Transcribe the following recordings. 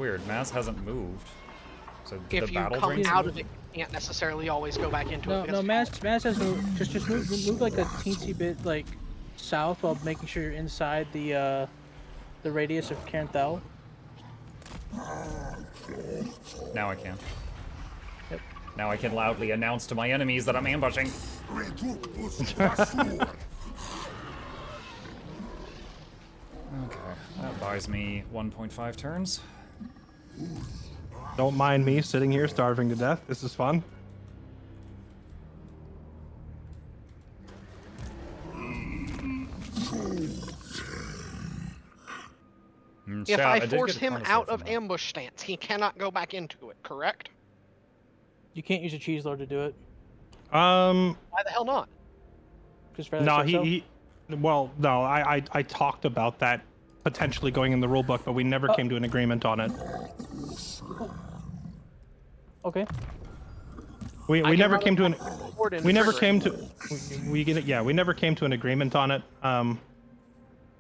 Weird, Mass hasn't moved. So If the you battle come drains out you? of it, you can't necessarily always go back into it. No, Mass has just move like a teensy bit like south while making sure you're inside the radius of Caranthel. Now I can. Yep. Now I can loudly announce to my enemies that I'm ambushing. Okay, that buys me 1.5 turns. Don't mind me sitting here starving to death. This is fun. If I force him out of ambush stance, he cannot go back into it, correct? You can't use a cheese lord to do it. Why the hell not? No, well, no, I talked about that potentially going in the rulebook, but we never came to an agreement on it. Okay. We never came to an we never came to we never came to an agreement on it.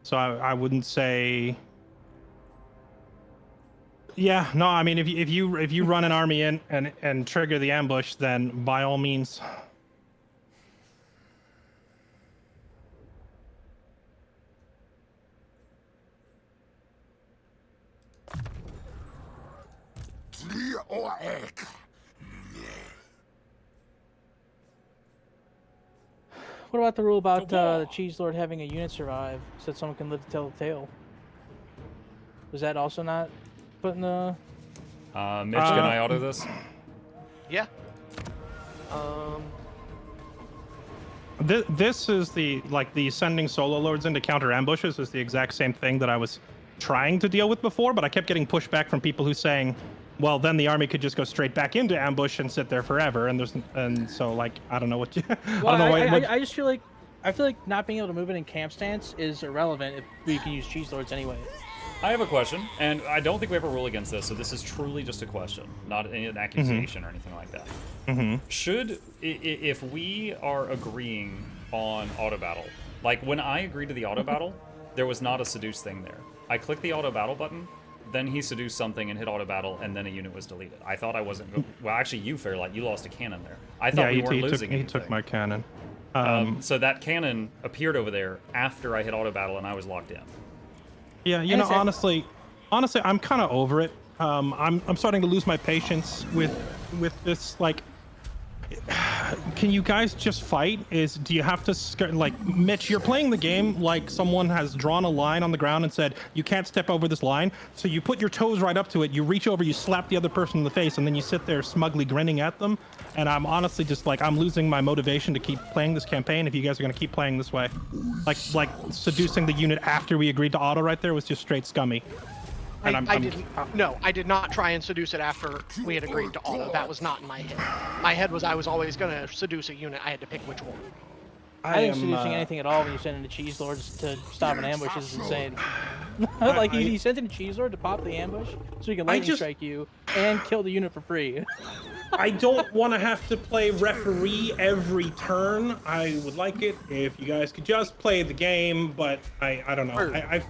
So I wouldn't say. Yeah, no, I mean if you run an army in and trigger the ambush, then by all means. What about the rule about the cheese lord having a unit survive so that someone can live to tell the tale? Was that also not put in the? Mitch, can I auto this? Yeah. This is the sending solo lords into counter ambushes is the exact same thing that I was trying to deal with before, but I kept getting pushback from people who saying, well, then the army could just go straight back into ambush and sit there forever, and so like I don't know what you. Well, I just feel like not being able to move it in camp stance is irrelevant if we can use cheese lords anyway. I have a question, and I don't think we have a rule against this, so this is truly just a question, not an accusation or anything like that. Should, if we are agreeing on auto battle, like when I agreed to the auto battle, there was not a seduce thing there. I clicked the auto battle button, then he seduced something and hit auto battle, and then a unit was deleted. I thought I wasn't. Well, actually, you Fairlight, you lost a cannon there. I thought we weren't losing anything. He took my cannon. So that cannon appeared over there after I hit auto battle, and I was locked in. Yeah, you know, honestly, I'm kind of over it. I'm starting to lose my patience with this. Like, can you guys just fight? Do you have to like Mitch? You're playing the game like someone has drawn a line on the ground and said you can't step over this line. So you put your toes right up to it. You reach over, you slap the other person in the face, and then you sit there smugly grinning at them. And I'm honestly just like I'm losing my motivation to keep playing this campaign. If you guys are gonna keep playing this way, like seducing the unit after we agreed to auto right there was just straight scummy. And I did not try and seduce it after we had agreed to auto. That was not in my head. My head was I was always going to seduce a unit. I had to pick which one. I think seducing anything at all when you send in the cheese lords to stop an ambush is insane. Like he sent in a cheese lord to pop the ambush so he can lightning strike you and kill the unit for free. I don't want to have to play referee every turn. I would like it if you guys could just play the game, but I don't know.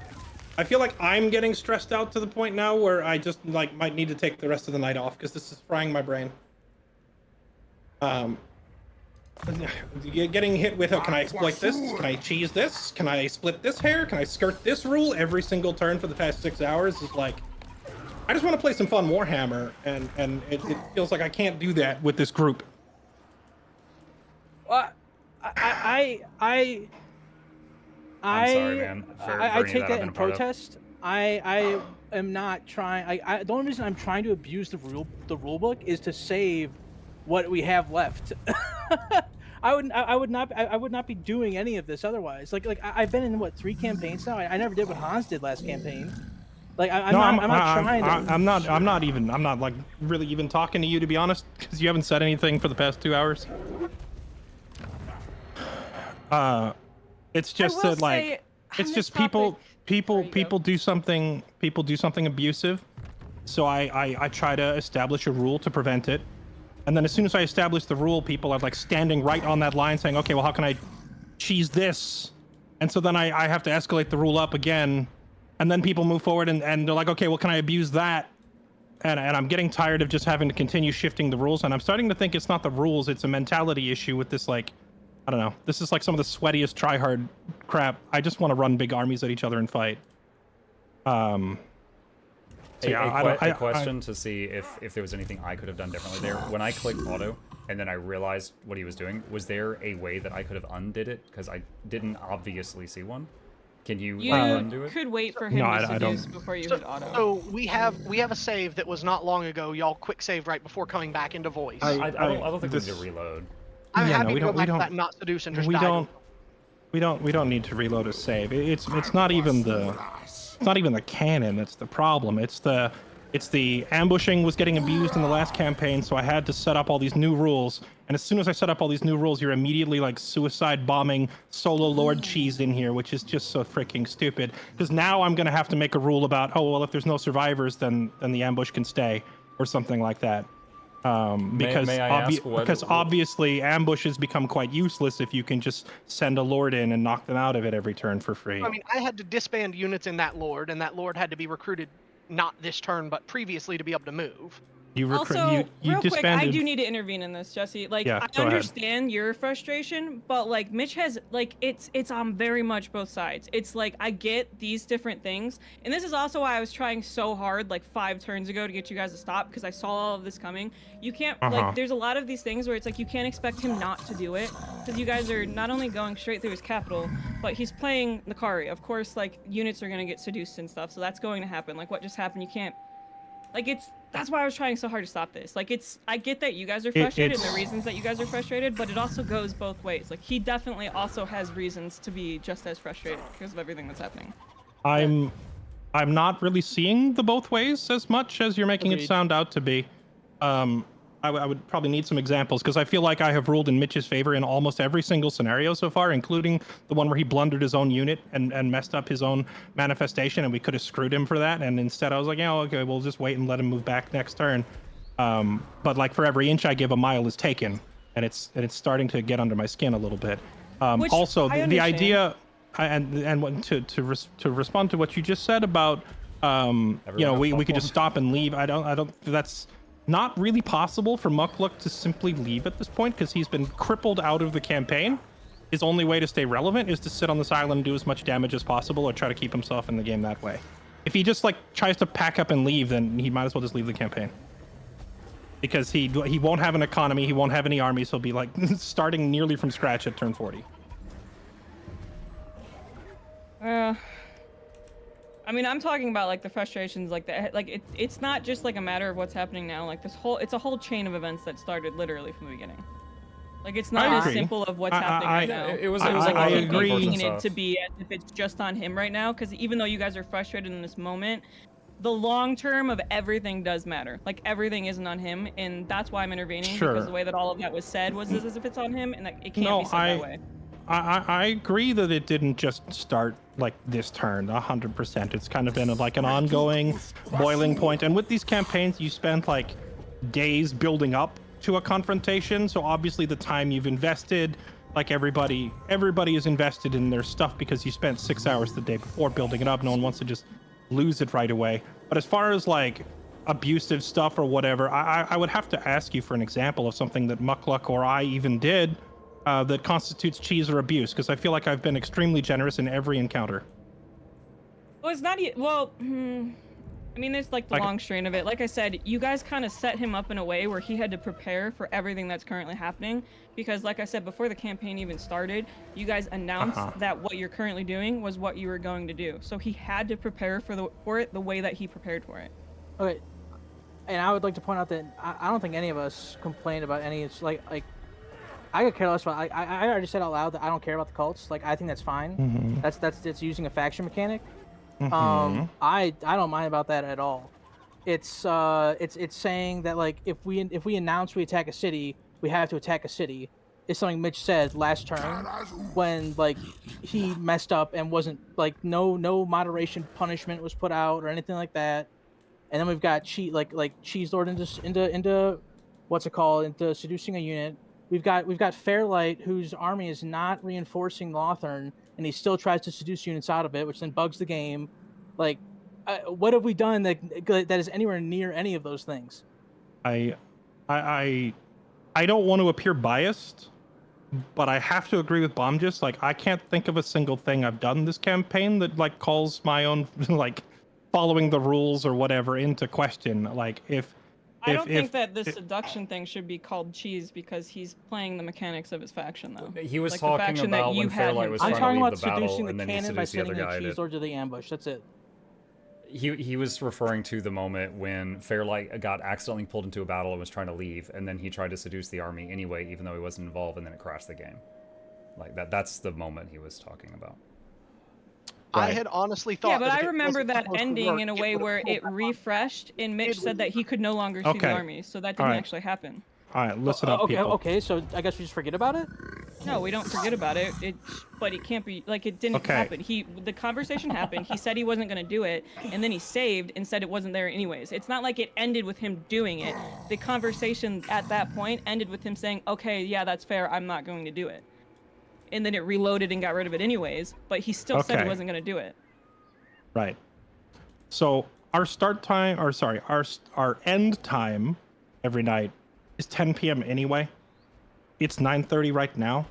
I feel like I'm getting stressed out to the point now where I just like might need to take the rest of the night off because this is frying my brain. Getting hit with, can I exploit this? Can I cheese this? Can I split this hair? Can I skirt this rule every single turn for the past 6 hours? Is like, I just want to play some fun Warhammer, and it feels like I can't do that with this group. I'm sorry, man. I take that in protest. I am not trying. The only reason I'm trying to abuse the rule book is to save what we have left. I would not be doing any of this otherwise. Like I've been in what 3 campaigns now. I never did what Hans did last campaign. Like I'm not like really even talking to you, to be honest, because you haven't said anything for the past 2 hours. It's just that like it's just people do something abusive. So I try to establish a rule to prevent it. And then as soon as I establish the rule, people are like standing right on that line saying, okay, well, how can I cheese this? And so then I have to escalate the rule up again. And then people move forward and they're like, okay, well, can I abuse that? and I'm getting tired of just having to continue shifting the rules, and I'm starting to think it's not the rules, it's a mentality issue with this, like, I don't know. This is like some of the sweatiest tryhard crap. I just want to run big armies at each other and fight. So yeah, a question to see if there was anything I could have done differently there. When I clicked auto, and then I realized what he was doing, was there a way that I could have undid it? Because I didn't obviously see one. Can you undo it? You could wait for him to seduce before you hit auto. So we have a save that was not long ago. Y'all quick saved right before coming back into voice. I don't think we need to reload. I'm happy to go back to that not seduce and just die. We don't need to reload a save. It's not even the canon that's the problem. It's the ambushing was getting abused in the last campaign, so I had to set up all these new rules. And as soon as I set up all these new rules, you're immediately like suicide bombing solo Lord Cheese in here, which is just so freaking stupid. Because now I'm gonna have to make a rule about, oh well, if there's no survivors, then the ambush can stay, or something like that. Because obviously ambushes become quite useless if you can just send a Lord in and knock them out of it every turn for free. I mean, I had to disband units in that Lord, and that Lord had to be recruited not this turn, but previously to be able to move. You real disbanded. quick, I do need to intervene in this, Jesse. Like, yeah, I understand your frustration, but like Mitch has, like, it's on very much both sides. It's like, I get these different things, and this is also why I was trying so hard like 5 turns ago to get you guys to stop, because I saw all of this coming. You can't like, there's a lot of these things where it's like you can't expect him not to do it, because you guys are not only going straight through his capital, but he's playing Nakari. Of course, like, units are gonna get seduced and stuff, so that's going to happen. Like what just happened, you can't, like, that's why I was trying so hard to stop this. Like, I get that you guys are frustrated and the reasons that you guys are frustrated, but it also goes both ways. Like, he definitely also has reasons to be just as frustrated because of everything that's happening. I'm not really seeing the both ways as much as you're making it sound out to be. I would probably need some examples, because I feel like I have ruled in Mitch's favor in almost every single scenario so far, including the one where he blundered his own unit and messed up his own manifestation, and we could have screwed him for that. And instead I was like, yeah, okay, we'll just wait and let him move back next turn. But like for every inch I give, a mile is taken, and it's starting to get under my skin a little bit. Also, the idea, to respond to what you just said about, we could just stop and leave. I don't. That's not really possible for Mukluk to simply leave at this point, because he's been crippled out of the campaign. His only way to stay relevant is to sit on this island and do as much damage as possible, or try to keep himself in the game that way. If he just like tries to pack up and leave, then he might as well just leave the campaign, because he won't have an economy, he won't have any armies. He'll be like starting nearly from scratch at turn 40. I mean, I'm talking about like the frustrations, like that. Like it's not just like a matter of what's happening now. Like it's a whole chain of events that started literally from the beginning. Like it's not as simple of what's happening right now. It was a lot of making it to be as if it's just on him right now, because even though you guys are frustrated in this moment, the long term of everything does matter. Like everything isn't on him, and that's why I'm intervening. Sure. Because the way that all of that was said was as if it's on him, and it can't be said that way. I agree that it didn't just start like this turn 100%. It's kind of been like an ongoing boiling point, and with these campaigns you spend like days building up to a confrontation, so obviously the time you've invested, like everybody is invested in their stuff, because you spent 6 hours the day before building it up. No one wants to just lose it right away. But as far as like abusive stuff or whatever, I would have to ask you for an example of something that Mukluk or I even did that constitutes cheese or abuse, because I feel like I've been extremely generous in every encounter. Well, it's not. Well, I mean, there's like the long strain of it. Like I said, you guys kind of set him up in a way where he had to prepare for everything that's currently happening. Because, like I said, before the campaign even started, you guys announced that what you're currently doing was what you were going to do. So he had to prepare for it the way that he prepared for it. Okay, and I would like to point out that I don't think any of us complained about any. It's like. I could care less about. I already said out loud that I don't care about the cults. Like, I think that's fine. That's using a faction mechanic. I don't mind about that at all. It's saying that like if we announce we attack a city, we have to attack a city. Is something Mitch said last turn when like he messed up and wasn't like no moderation punishment was put out or anything like that. And then we've got Cheese Lord into what's it called, into seducing a unit. We've got Fairlight, whose army is not reinforcing Lothern, and he still tries to seduce units out of it, which then bugs the game. Like, what have we done that is anywhere near any of those things? I don't want to appear biased, but I have to agree with Bomgis. Like, I can't think of a single thing I've done this campaign that like calls my own like following the rules or whatever into question. Like, I don't think that this seduction thing should be called cheese because he's playing the mechanics of his faction, though. He was like talking about when Fairlight was I'm trying talking to leave about the battle, seducing and the then he cannon by seduced the other sending guy. a cheese or to the ambush. That's it. He was referring to the moment when Fairlight got accidentally pulled into a battle and was trying to leave, and then he tried to seduce the army anyway, even though he wasn't involved, and then it crashed the game. Like that's the moment he was talking about. I had honestly thought. Yeah, but that I if it remember wasn't that supposed to ending work, in a it way would've where pulled it back on. refreshed, and Mitch said that he could no longer see the army, so that didn't actually happen. All right, listen up, people. Okay, so I guess we just forget about it? No, we don't forget about it. But it can't be like it didn't happen. The conversation happened. He said he wasn't going to do it, and then he saved and said it wasn't there anyways. It's not like it ended with him doing it. The conversation at that point ended with him saying, "Okay, yeah, that's fair. I'm not going to do it." And then it reloaded and got rid of it anyways. But he still said he wasn't going to do it. Right. So our start time, or sorry, our end time every night is 10 p.m. anyway. It's 9:30 right now.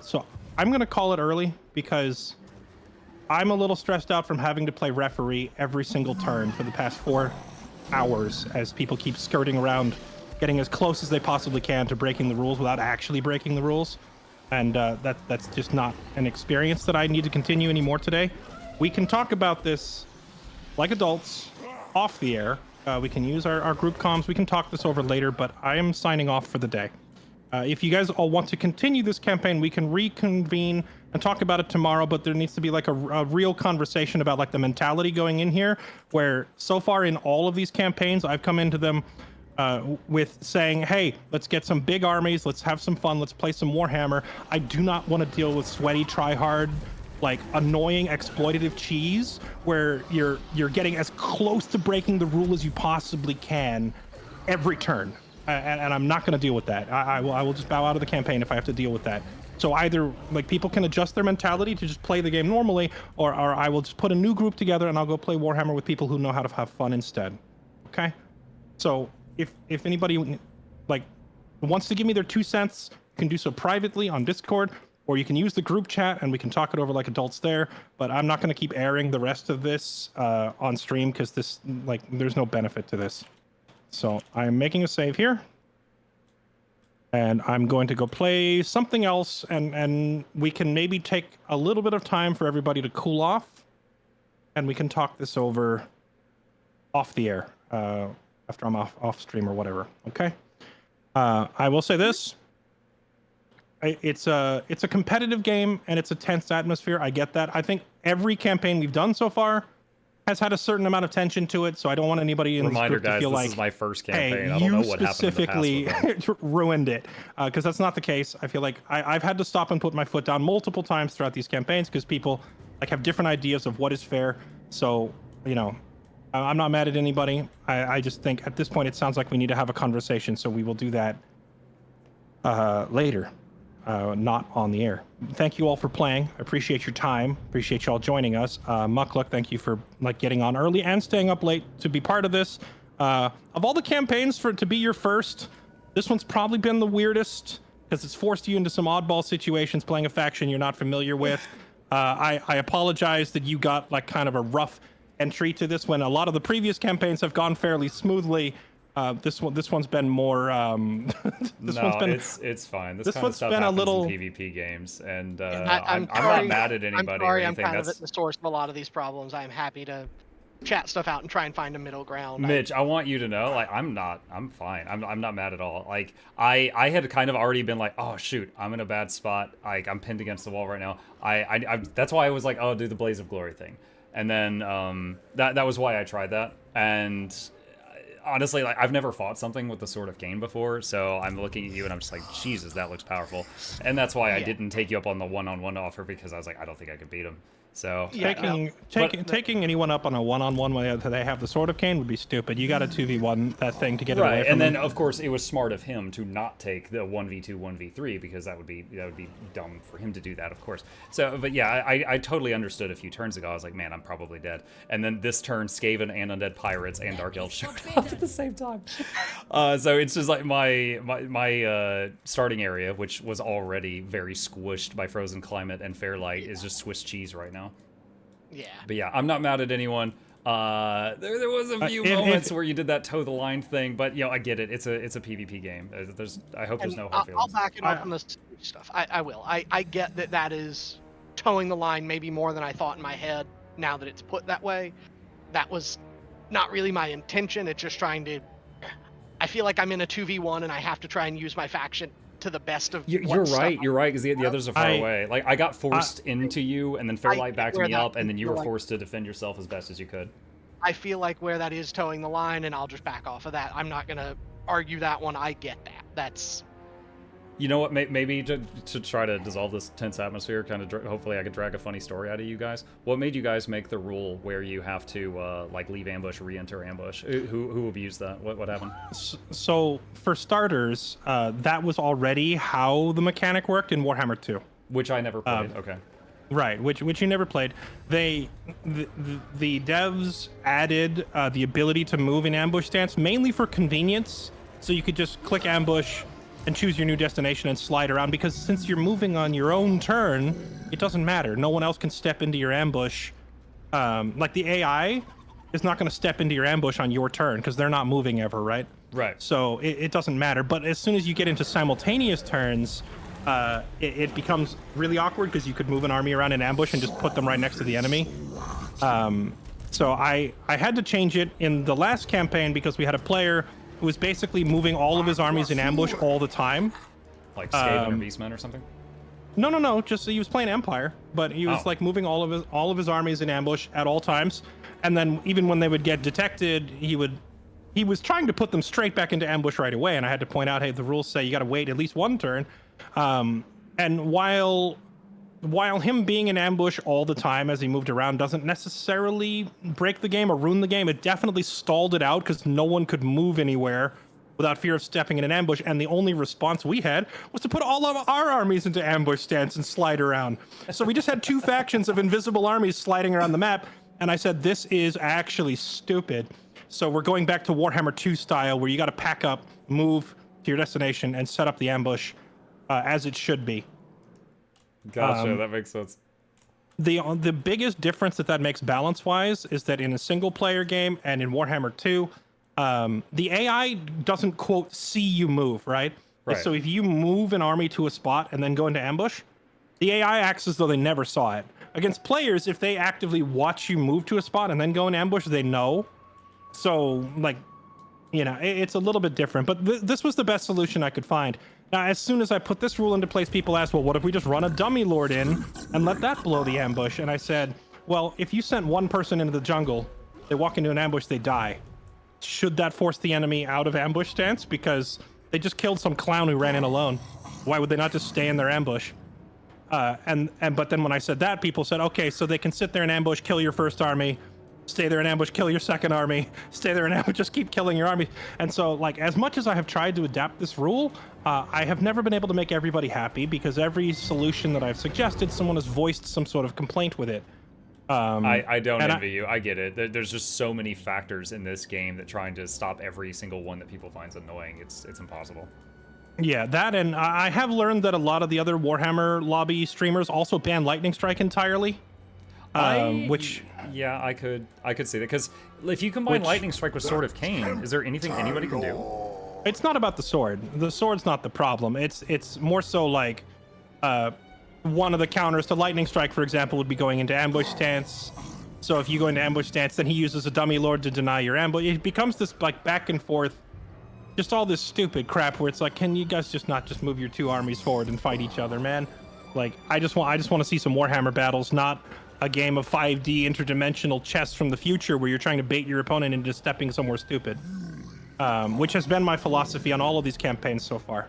So I'm going to call it early because I'm a little stressed out from having to play referee every single turn for the past 4 hours as people keep skirting around, getting as close as they possibly can to breaking the rules without actually breaking the rules. And that's just not an experience that I need to continue anymore today. We can talk about this like adults off the air. We can use our group comms. We can talk this over later, but I am signing off for the day. If you guys all want to continue this campaign, we can reconvene and talk about it tomorrow, but there needs to be like a real conversation about like the mentality going in here, where so far in all of these campaigns, I've come into them with saying, hey, let's get some big armies, let's have some fun, let's play some Warhammer. I do not want to deal with sweaty, try-hard, like annoying exploitative cheese where you're getting as close to breaking the rule as you possibly can every turn. And I'm not going to deal with that. I will just bow out of the campaign if I have to deal with that. So either like people can adjust their mentality to just play the game normally, or I will just put a new group together and I'll go play Warhammer with people who know how to have fun instead. Okay? So if anybody like wants to give me their 2 cents, you can do so privately on Discord, or you can use the group chat and we can talk it over like adults there. But I'm not going to keep airing the rest of this on stream because this, like, there's no benefit to this. So I'm making a save here. And I'm going to go play something else, and we can maybe take a little bit of time for everybody to cool off, and we can talk this over off the air after I'm off stream or whatever. Okay. I will say this. It's a competitive game and it's a tense atmosphere. I get that. I think every campaign we've done so far has had a certain amount of tension to it, so I don't want anybody in this group to feel like, this is my first campaign. hey, I don't know you what specifically happened in the past ruined it, because that's not the case. I feel like I've had to stop and put my foot down multiple times throughout these campaigns because people like have different ideas of what is fair. So, you know, I'm not mad at anybody. I just think at this point it sounds like we need to have a conversation, so we will do that later. Not on the air. Thank you all for playing. I appreciate your time. Appreciate you all joining us. Mukluk, thank you for like getting on early and staying up late to be part of this. Of all the campaigns for it to be your first, this one's probably been the weirdest because it's forced you into some oddball situations playing a faction you're not familiar with. I apologize that you got like kind of a rough entry to this when a lot of the previous campaigns have gone fairly smoothly. This one's been more. It's fine. This kind of stuff been happens a little in PvP games, and I'm not mad at anybody. I'm sorry, or I'm anything. kind of at the source of a lot of these problems. I'm happy to chat stuff out and try and find a middle ground. Mitch, I want you to know, like, I'm fine. I'm not mad at all. Like, I had kind of already been like, oh shoot, I'm in a bad spot. Like, I'm pinned against the wall right now. I that's why I was like, oh, do the Blaze of Glory thing, and then that was why I tried that. And honestly, like, I've never fought something with the Sword of Cain before, so I'm looking at you and I'm just like, Jesus, that looks powerful. And that's why I didn't take you up on the one-on-one offer, because I was like, I don't think I could beat him. So Yeah, taking anyone up on a one-on-one when they have the Sword of Cain would be stupid. You got to 2v1 that thing to get it away right, from and then them. of course it was smart of him to not take the 1v2 1v3 because that would be dumb for him to do that, of course. So, but yeah, I totally understood a few turns ago. I was like, man, I'm probably dead. And then this turn, Skaven and Undead Pirates and Dark Elves showed up at the same time. So it's just like my starting area, which was already very squished by Frozen Climate and Fairlight, is just Swiss cheese right now. Yeah. But yeah, I'm not mad at anyone. There was a few moments where you did that toe the line thing, but you know, I get it. It's a PvP game. I hope there's no hard feelings. I'll back it up on this stuff. I will. I get that is towing the line maybe more than I thought in my head. Now that it's put that way, that was not really my intention. It's just trying to. I feel like I'm in a 2v1 and I have to try and use my faction to the best of. You're right, because the others are far away. Like I got forced into you, and then Fairlight backed me up, and then you were forced to defend yourself as best as you could. I feel like where that is towing the line, and I'll just back off of that. I'm not gonna argue that one. I get that. That's. You know what? Maybe to try to dissolve this tense atmosphere, kind of hopefully I could drag a funny story out of you guys. What made you guys make the rule where you have to like leave ambush, re-enter ambush? Who abused that? What happened? So for starters, that was already how the mechanic worked in Warhammer 2. Which I never played. Okay. Right, which you never played. The devs added the ability to move in ambush stance mainly for convenience, so you could just click ambush and choose your new destination and slide around, because since you're moving on your own turn, it doesn't matter. No one else can step into your ambush. Like the AI is not going to step into your ambush on your turn because they're not moving ever, right? Right. So it doesn't matter. But as soon as you get into simultaneous turns, it becomes really awkward because you could move an army around in ambush and just put them right next to the enemy. So I had to change it in the last campaign because we had a player who was basically moving all of his armies in ambush all the time. Like Skaven or Beastmen or something? No. Just he was playing Empire, but he was like moving all of his armies in ambush at all times. And then even when they would get detected, he was trying to put them straight back into ambush right away. And I had to point out, hey, the rules say you got to wait at least one turn. And while him being in ambush all the time as he moved around doesn't necessarily break the game or ruin the game, it definitely stalled it out because no one could move anywhere without fear of stepping in an ambush. And the only response we had was to put all of our armies into ambush stance and slide around. So we just had two factions of invisible armies sliding around the map. And I said, this is actually stupid. So we're going back to Warhammer 2 style, where you got to pack up, move to your destination, and set up the ambush as it should be. Gotcha, that makes sense. The biggest difference that makes balance-wise is that in a single-player game and in Warhammer 2, the AI doesn't, quote, see you move, right? So if you move an army to a spot and then go into ambush, the AI acts as though they never saw it. Against players, if they actively watch you move to a spot and then go in ambush, they know. So, like, you know, it's a little bit different. But this was the best solution I could find. Now, as soon as I put this rule into place, people asked, well, what if we just run a dummy lord in and let that blow the ambush? And I said, well, if you sent one person into the jungle, they walk into an ambush, they die. Should that force the enemy out of ambush stance? Because they just killed some clown who ran in alone. Why would they not just stay in their ambush? But then when I said that, people said, okay, so they can sit there in ambush, kill your first army, stay there in ambush, kill your second army, stay there in ambush, just keep killing your army. And so, like, as much as I have tried to adapt this rule, I have never been able to make everybody happy, because every solution that I've suggested, someone has voiced some sort of complaint with it. I don't envy you. I get it. There's just so many factors in this game that trying to stop every single one that people finds annoying, it's impossible. Yeah, that, and I have learned that a lot of the other Warhammer lobby streamers also ban Lightning Strike entirely. Yeah, I could see that, because if you combine Lightning Strike with Sword of Cain, is there anything anybody can do? It's not about the sword. The sword's not the problem. It's more so like one of the counters to Lightning Strike, for example, would be going into ambush stance. So if you go into ambush stance, then he uses a dummy lord to deny your ambush. It becomes this like back and forth, just all this stupid crap where it's like, can you guys just not just move your two armies forward and fight each other, man? Like, I just want to see some Warhammer battles, not a game of 5D interdimensional chess from the future where you're trying to bait your opponent into stepping somewhere stupid, which has been my philosophy on all of these campaigns so far.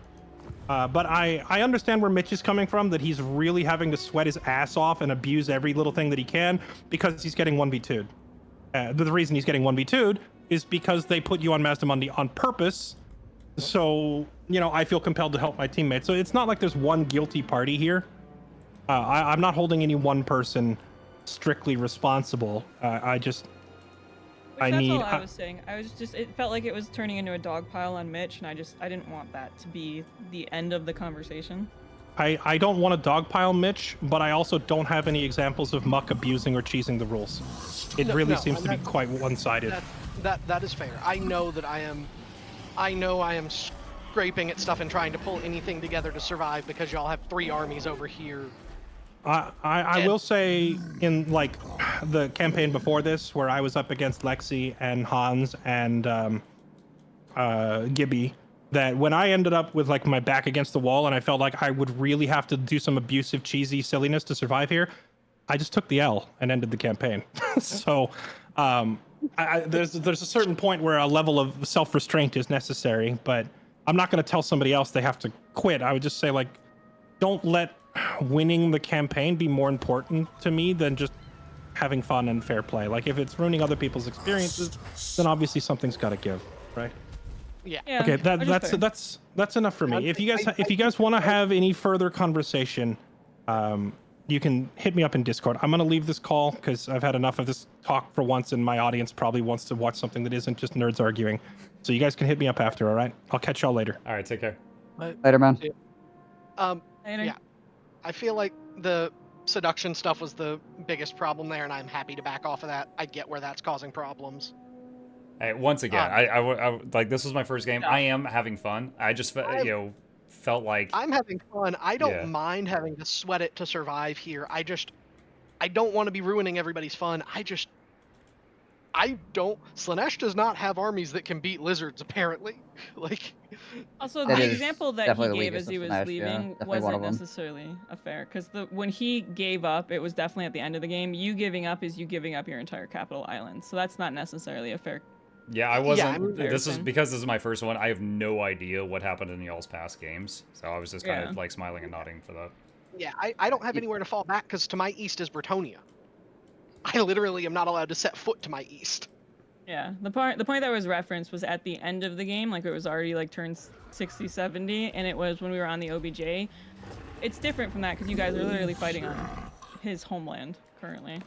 But I understand where Mitch is coming from, that he's really having to sweat his ass off and abuse every little thing that he can because he's getting 1v2'd. The reason he's getting 1v2'd is because they put you on Mazdamundi on purpose. So, I feel compelled to help my teammates. So it's not like there's one guilty party here. I'm not holding any one person strictly responsible. That's all I was saying. It felt like it was turning into a dog pile on Mitch, and I didn't want that to be the end of the conversation. I don't want to dogpile Mitch, but I also don't have any examples of Muck abusing or cheesing the rules. It really seems to be quite one-sided. That is fair. I know that I am scraping at stuff and trying to pull anything together to survive because y'all have 3 armies over here. I will say, in like the campaign before this, where I was up against Lexi and Hans and Gibby, that when I ended up with like my back against the wall and I felt like I would really have to do some abusive, cheesy silliness to survive here, I just took the L and ended the campaign. So there's a certain point where a level of self-restraint is necessary, but I'm not going to tell somebody else they have to quit. I would just say, like, don't let winning the campaign be more important to me than just having fun and fair play. Like, if it's ruining other people's experiences, then obviously something's got to give, right? Yeah. Okay, that's enough for me. If you guys want to have any further conversation, you can hit me up in Discord. I'm gonna leave this call because I've had enough of this talk for once, and my audience probably wants to watch something that isn't just nerds arguing. So you guys can hit me up after, all right? I'll catch y'all later. All right, take care. Later, man. Yeah. I feel like the seduction stuff was the biggest problem there, and I'm happy to back off of that. I get where that's causing problems. Hey, once again, I like, this was my first game. I am having fun. I just felt like I'm having fun. I don't mind having to sweat it to survive here. I don't want to be ruining everybody's fun. Slaanesh does not have armies that can beat lizards, apparently. Like, also, the example that he gave as he was leaving wasn't necessarily a fair, because when he gave up, it was definitely at the end of the game. You giving up is you giving up your entire capital island, so that's not necessarily a fair. Yeah, I wasn't. This is because this is my first one. I have no idea what happened in y'all's past games, so I was just kind of like smiling and nodding for that. Yeah, I don't have anywhere to fall back because to my east is Bretonia. I literally am not allowed to set foot to my east. Yeah, the point that was referenced was at the end of the game, like it was already like turned 60, 70, and it was when we were on the OBJ. It's different from that because you guys are literally fighting on his homeland currently.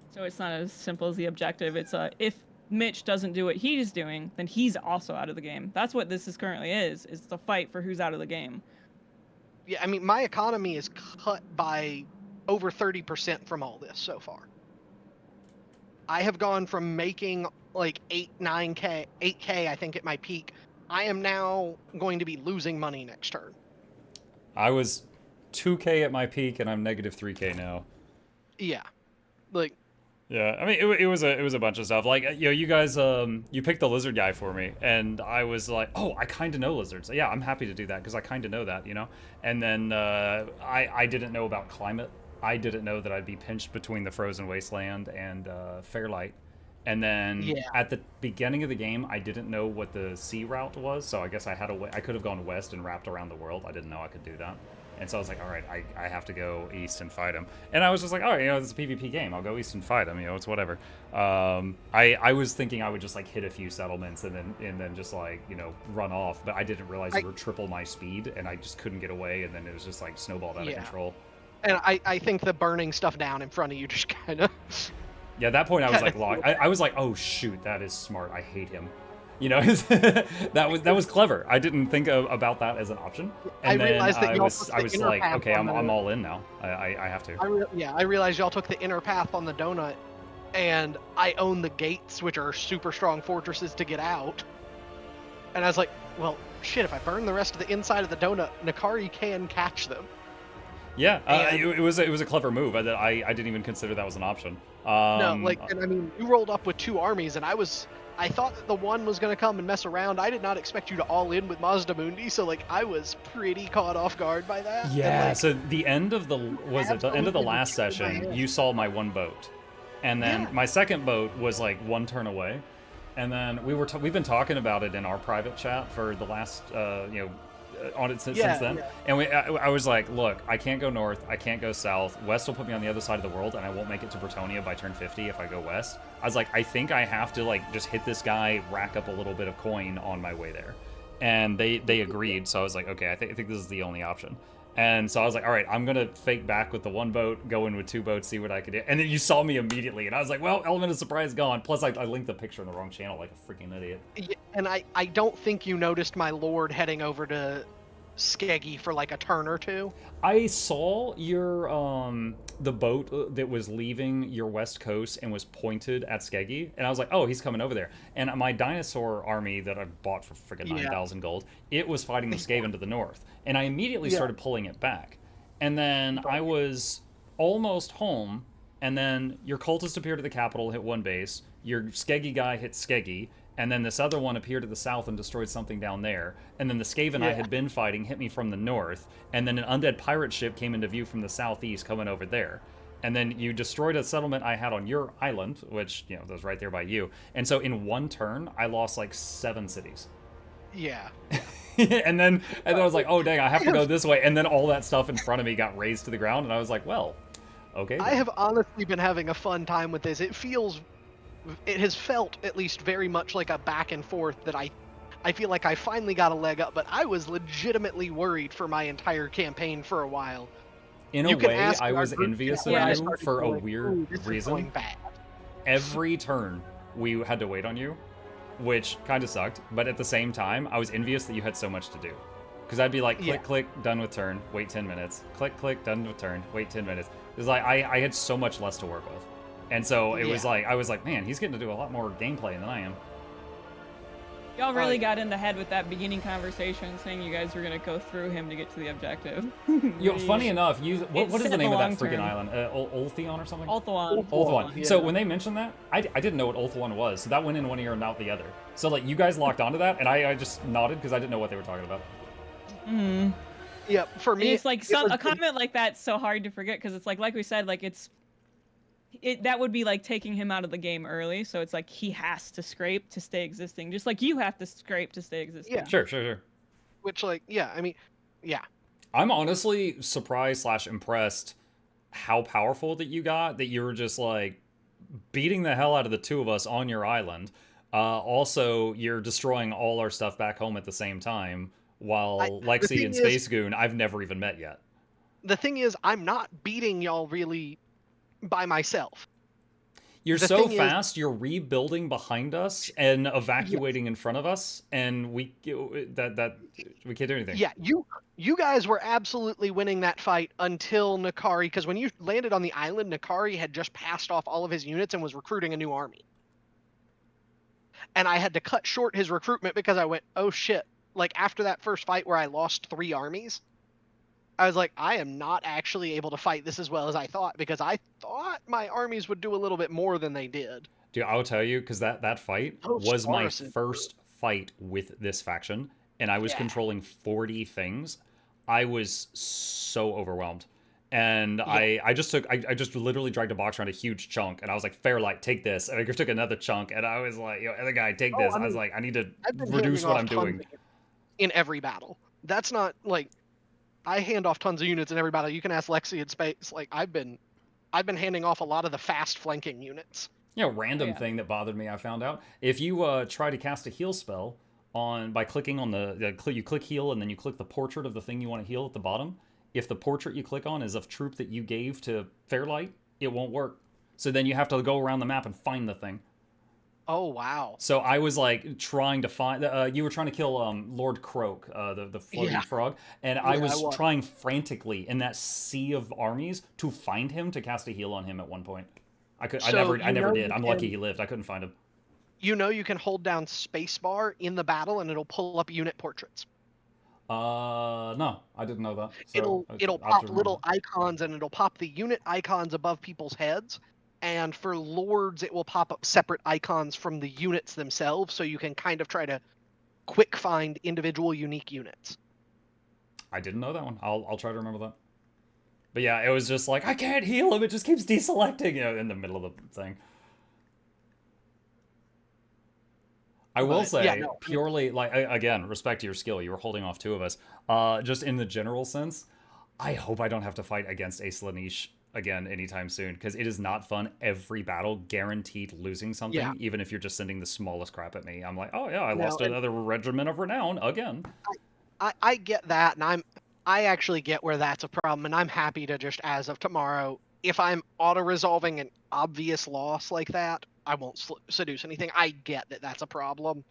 So it's not as simple as the objective. It's if Mitch doesn't do what he's doing, then he's also out of the game. That's what this currently is the fight for who's out of the game. Yeah, I mean, my economy is cut by over 30% from all this so far. I have gone from making like 8K, I think, at my peak. I am now going to be losing money next turn. I was 2K at my peak, and I'm negative 3K now. Yeah, like. Yeah, I mean, it was a bunch of stuff. Like, you guys, you picked the lizard guy for me, and I was like, oh, I kind of know lizards. Yeah, I'm happy to do that because I kind of know that, And then I didn't know about climate. I didn't know that I'd be pinched between the Frozen Wasteland and Fairlight. And then at the beginning of the game, I didn't know what the sea route was, so I guess I could have gone west and wrapped around the world. I didn't know I could do that. And so I was like, all right, I have to go east and fight him. And I was just like, all right, it's a PvP game. I'll go east and fight him. It's whatever. I was thinking I would just like hit a few settlements and then just like run off. But I didn't realize they were triple my speed, and I just couldn't get away. And then it was just like snowballed out of control. And I think the burning stuff down in front of you just kind of. Yeah, at that point I was like locked. I was like, oh shoot, that is smart. I hate him. That was clever. I didn't think about that as an option. And I was like, okay, I'm all in now. I have to. I realized y'all took the inner path on the donut, and I own the gates, which are super strong fortresses to get out. And I was like, well, shit, if I burn the rest of the inside of the donut, Nakari can catch them. Yeah, it was a clever move. I didn't even consider that was an option. And I mean, you rolled up with 2 armies, and I thought that the one was going to come and mess around. I did not expect you to all in with Mazdamundi, so like I was pretty caught off guard by that. Yeah. And, so the end of the last session, you saw my one boat, and then my second boat was like 1 turn away, and then we've been talking about it in our private chat for the last on it since Yeah, then. yeah. And I was like, look, I can't go north, I can't go south. West will put me on the other side of the world, and I won't make it to Bretonia by turn 50 if I go west. I was like, I think I have to like just hit this guy, rack up a little bit of coin on my way there. And they agreed, so I was like, okay, I think this is the only option. And so I was like, all right, I'm gonna fake back with the one boat, go in with two boats, see what I could do. And then you saw me immediately, and I was like, well, element of surprise gone. Plus, I linked the picture in the wrong channel like a freaking idiot. Yeah, and I don't think you noticed my lord heading over to Skeggy for like a turn or two. I saw your the boat that was leaving your west coast and was pointed at Skeggy, and I was like, oh, he's coming over there. And my dinosaur army that I bought for freaking 9,000 gold, it was fighting the Skaven to the north, and I immediately started pulling it back. And then I was almost home, and then your cultist appeared at the capital, hit one base. Your Skeggy guy hit Skeggy. And then this other one appeared to the south and destroyed something down there. And then the Skaven I had been fighting hit me from the north. And then an undead pirate ship came into view from the southeast coming over there. And then you destroyed a settlement I had on your island, which, you know, was right there by you. And so in one turn, I lost like 7 cities. Yeah. and then I was like, oh, dang, I have to go this way. And then all that stuff in front of me got razed to the ground. And I was like, well, okay. I have honestly been having a fun time with this. It has felt at least very much like a back and forth that I feel like I finally got a leg up, but I was legitimately worried for my entire campaign for a while. In a way, I was envious of you for a weird reason. Bad. Every turn, we had to wait on you, which kind of sucked, but at the same time, I was envious that you had so much to do. Because I'd be like, click, click, done with turn, wait 10 minutes. Click, click, done with turn, wait 10 minutes. It was like, I had so much less to work with. And so it was like, I was like, man, he's getting to do a lot more gameplay than I am. Y'all really got in the head with that beginning conversation, saying you guys were gonna go through him to get to the objective. Funny enough, what is the name of that freaking term. island? Ulthion or something? Ulthuan. Yeah. So when they mentioned that, I didn't know what Ulthuan was, so that went in one ear and out the other. So like you guys locked onto that, and I just nodded because I didn't know what they were talking about. Mm. Yeah, for me, and it's like a comment like that's so hard to forget because it's like we said, like that would be like taking him out of the game early. So it's like he has to scrape to stay existing, just like you have to scrape to stay existing. Yeah, sure. Which I mean, yeah. I'm honestly surprised / impressed how powerful that you got. That you were just like beating the hell out of the two of us on your island. Also, you're destroying all our stuff back home at the same time. While Lexi and Space Goon, I've never even met yet. The thing is, I'm not beating y'all really by myself. You're so fast, you're rebuilding behind us and evacuating in front of us, and we can't do anything. Yeah, you guys were absolutely winning that fight until Nakari, because when you landed on the island, Nakari had just passed off all of his units and was recruiting a new army. And I had to cut short his recruitment because I went, oh shit. Like, after that first fight where I lost 3 armies, I was like, I am not actually able to fight this as well as I thought, because I thought my armies would do a little bit more than they did. Dude, I'll tell you, because that fight was my first fight with this faction, and I was controlling 40 things. I was so overwhelmed. And I just literally dragged a box around a huge chunk, and I was like, Fairlight, take this. And I took another chunk, and I was like, other guy, take this. I was like, I need to reduce what I'm doing. In every battle. That's not like I hand off tons of units in every battle. You can ask Lexi in Space. Like I've been handing off a lot of the fast flanking units. Random thing that bothered me, I found out. If you try to cast a heal spell by clicking on you click heal and then you click the portrait of the thing you want to heal at the bottom, if the portrait you click on is of troop that you gave to Fairlight, it won't work. So then you have to go around the map and find the thing. Oh wow! So I was like trying to find. You were trying to kill Lord Croak, the floating frog, and I was trying frantically in that sea of armies to find him to cast a heal on him at one point. I never did. I'm lucky he lived. I couldn't find him. You know, you can hold down spacebar in the battle, and it'll pull up unit portraits. No, I didn't know that. So it'll pop little icons, and it'll pop the unit icons above people's heads. And for lords, it will pop up separate icons from the units themselves, so you can kind of try to quick find individual unique units. I didn't know that one. I'll try to remember that. But yeah, it was just like, I can't heal him. It just keeps deselecting, in the middle of the thing. I will But, say, yeah, no, purely, like, again, respect to your skill. You were holding off 2 of us. Just in the general sense, I hope I don't have to fight against Ace Laneesh again anytime soon, because it is not fun. Every battle, guaranteed losing something, Yeah. even if you're just sending the smallest crap at me. I'm like, oh yeah, I No, lost and- another Regiment of Renown again. I get that, and I actually get where that's a problem, and I'm happy to just, as of tomorrow, if I'm auto-resolving an obvious loss like that, I won't seduce anything. I get that that's a problem.